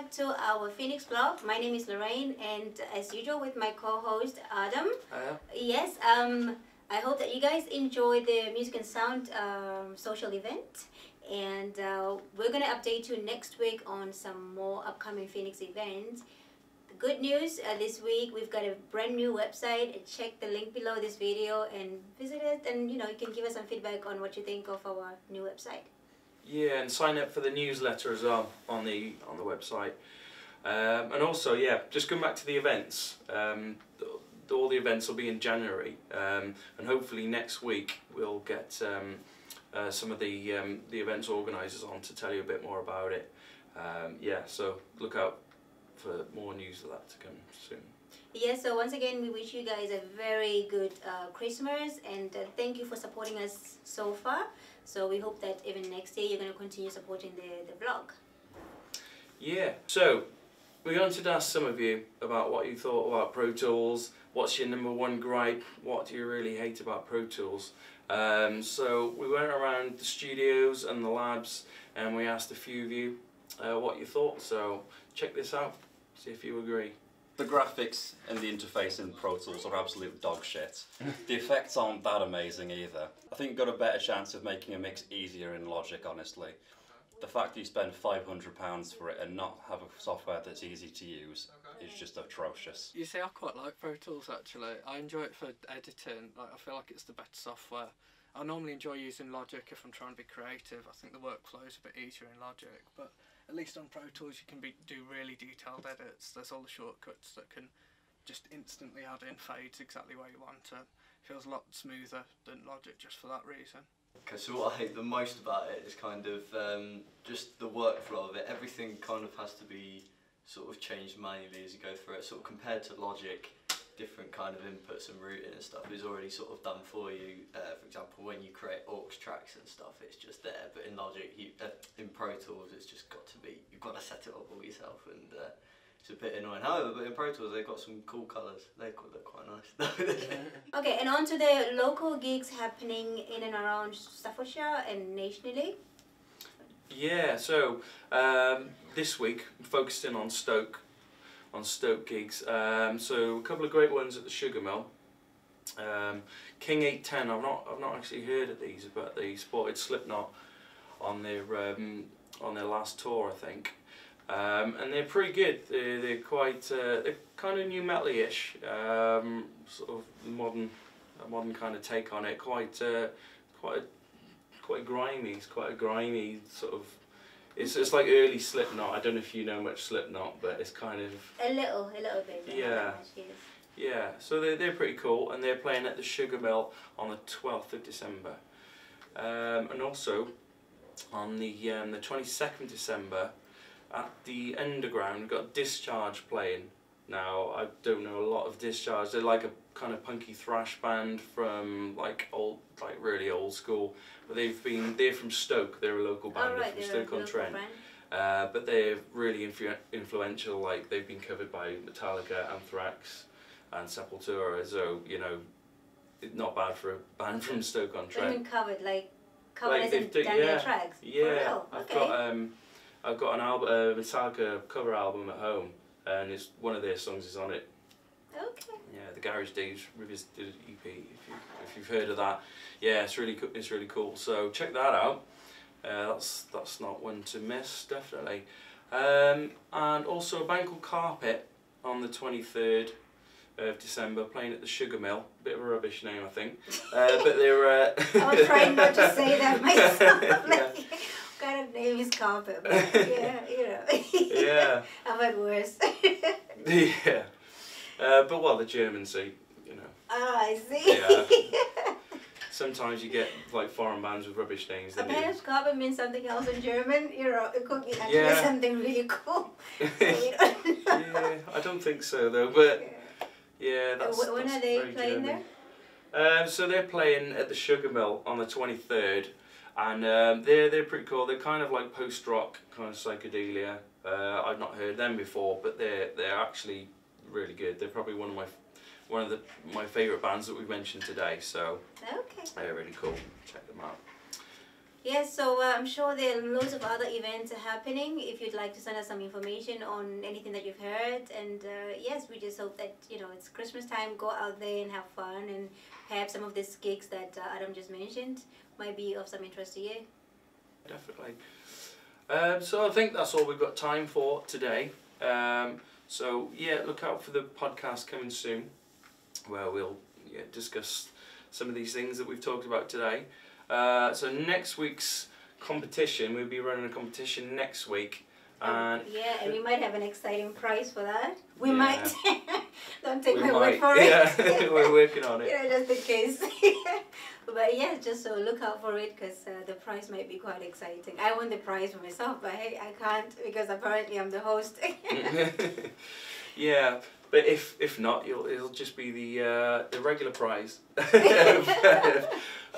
back to our Phoenix vlog. My name is Lorraine, and as usual with my co-host Adam. Yes, I hope that you guys enjoy the Music and Sound social event, and we're gonna update you next week on some more upcoming Phoenix events. The good news this week, we've got a brand new website. Check the link below this video and visit it, and you can give us some feedback on what you think of our new website. Yeah, and sign up for the newsletter as well on the website. And also, yeah, just going back to the events. All the events will be in January, and hopefully next week we'll get some of the events organisers on to tell you a bit more about it. Yeah, so look out for more news of that to come soon. Yeah, so once again, we wish you guys a very good Christmas, and thank you for supporting us so far. So we hope that even next year you're going to continue supporting the vlog. Yeah, so we wanted to ask some of you about what you thought about Pro Tools. What's your #1 gripe? What do you really hate about Pro Tools? So we went around the studios and the labs and we asked a few of you what you thought. So check this out, see if you agree. The graphics and the interface in Pro Tools are absolute dog shit. The effects aren't that amazing either. I think you've got a better chance of making a mix easier in Logic, honestly. The fact that you spend £500 for it and not have a software that's easy to use is just atrocious. You see, I quite like Pro Tools actually. I enjoy it for editing. I feel like it's the better software. I normally enjoy using Logic if I'm trying to be creative. I think the workflow is a bit easier in Logic, but at least on Pro Tools you can do really detailed edits. There's all the shortcuts that can just instantly add in fades exactly where you want it. Feels a lot smoother than Logic just for that reason. Okay, so what I hate the most about it is kind of just the workflow of it. Everything kind of has to be sort of changed manually as you go through it. Sort of compared to Logic, different kind of inputs and routing and stuff is already sort of done for you. For example, when you create aux tracks and stuff, it's just there. But in Logic, in Pro Tools, it's just got to be, you've got to set it up all yourself, and it's a bit annoying. However, but in Pro Tools, they've got some cool colours. They look quite nice. Okay, and on to the local gigs happening in and around Staffordshire and nationally. Yeah, so this week we focused in on Stoke gigs. So a couple of great ones at the Sugar Mill. King 810. I've not actually heard of these, but they spotted Slipknot on their last tour, I think. And they're pretty good. They're quite they're kind of new metal-ish, sort of modern kind of take on it. Quite grimy. It's quite a grimy sort of. It's like early Slipknot. I don't know if you know much Slipknot, but it's kind of a little bit. Yeah. Yeah. So they're pretty cool, and they're playing at the Sugar Mill on the 12th of December, and also on the 22nd of December at the Underground we've got Discharge playing. Now I don't know a lot of Discharge. They're like a kind of punky thrash band from really old school. But they're from Stoke. They're a local band. Oh, right, from Stoke-on-Trent. But they're really influential. Like they've been covered by Metallica, Anthrax, and Sepultura. So not bad for a band from Stoke-on-Trent. They've been covered, as in done their tracks. Yeah, okay. I've got an album, a Metallica cover album at home, and one of their songs is on it. Okay. Yeah, the Garage Days Revisited EP. If you've heard of that, yeah, it's really cool. So check that out. That's not one to miss, definitely. And also a band called Carpet on the 23rd of December, playing at the Sugar Mill. Bit of a rubbish name, I think. But they're. I was trying not to say that myself. Yeah. Kind of name is Carpet, but yeah, Yeah. I've had worse. Yeah. But the Germans say, Oh, I see. Yeah. Sometimes you get foreign bands with rubbish names. Apparently Carpet means something else in German. It could be actually something really cool. So we don't know. Yeah, I don't think so though. But yeah, when are they playing German. There? So they're playing at the Sugar Mill on the 23rd. And they're pretty cool. They're kind of like post-rock, kind of psychedelia. I've not heard them before, but they're actually really good. They're probably one of my favourite bands that we've mentioned today. So okay, they're really cool. Check them out. Yes, so I'm sure there are loads of other events happening. If you'd like to send us some information on anything that you've heard, and yes, we just hope that it's Christmas time. Go out there and have fun, and perhaps some of these gigs that Adam just mentioned might be of some interest to you. Definitely. So I think that's all we've got time for today. So yeah, look out for the podcast coming soon, where we'll discuss some of these things that we've talked about today. So next week's competition, we'll be running a competition next week. And and we might have an exciting prize for that. We Yeah. might. Don't take we my might, word for it. yeah, we're working on it. Just in case. But yeah, just so look out for it, because the prize might be quite exciting. I want the prize for myself, but hey, I can't, because apparently I'm the host. Yeah, but if not, it'll just be the regular prize.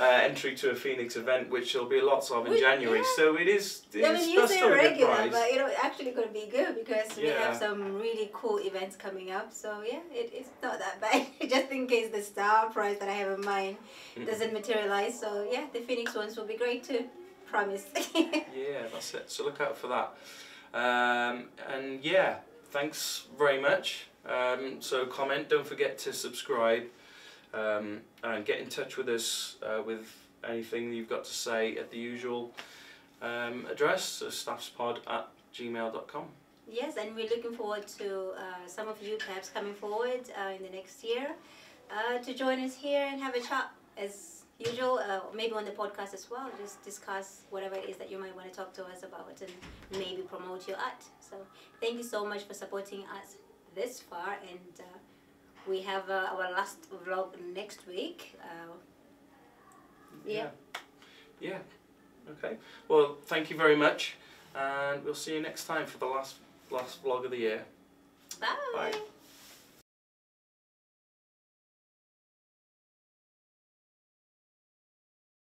Entry to a Phoenix event, which there'll be lots of in January. Yeah. So it is. I mean, you that's say still a good regular, prize. but actually could be good, because we Yeah. have some really cool events coming up. So yeah, it's not that bad. Just in case the star prize that I have in mind doesn't materialize. So yeah, the Phoenix ones will be great too. Promise. Yeah, that's it. So look out for that. And yeah, thanks very much. So comment, don't forget to subscribe, and get in touch with us with anything you've got to say at the usual address, so staffspod@gmail.com. Yes, and we're looking forward to some of you perhaps coming forward in the next year to join us here and have a chat as usual, maybe on the podcast as well. Just discuss whatever it is that you might want to talk to us about and maybe promote your art. So thank you so much for supporting us this far, and we have our last vlog next week. Yeah. Okay. Well, thank you very much, and we'll see you next time for the last vlog of the year. Bye. Bye.